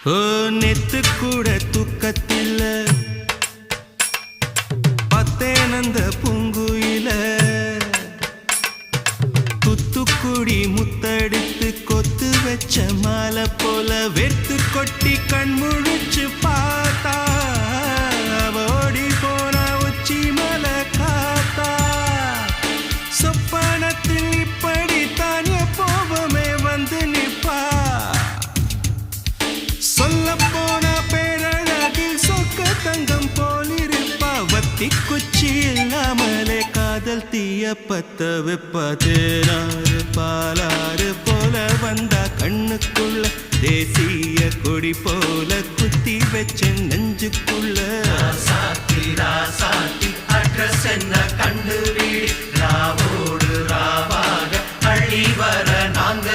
ஓ நெத்து கூட தூக்கத்தில்ல பத்தேனந்த பூங்குயில துத்துக்குடி முத்தடித்து கொத்து வச்ச மாலை போல வெத்து கொட்டி கண் முழிச்சு பார்த்தா ஓடி போன உச்சி மலை காத்தா சொப்பனத்தில் இப்படித்தான் எப்போவுமே வந்து நிப்பா சொல்ல போன பேரழகில் சொக்க தங்கம் போலிருப்பா வத்தி குச்சி இல்லாமலே காதல் தீய பத்த வெப்ப தேனாறு பாலாறு போல வந்தா கண்ணுக்குள்ள தேசிய கொடி போல குத்தி வச்ச நெஞ்சுக்குள்ள ராசாத்தி அட்ரஸ் என்ன கண்டு வீடு ராவோடு ராவாக அழி வர நாங்க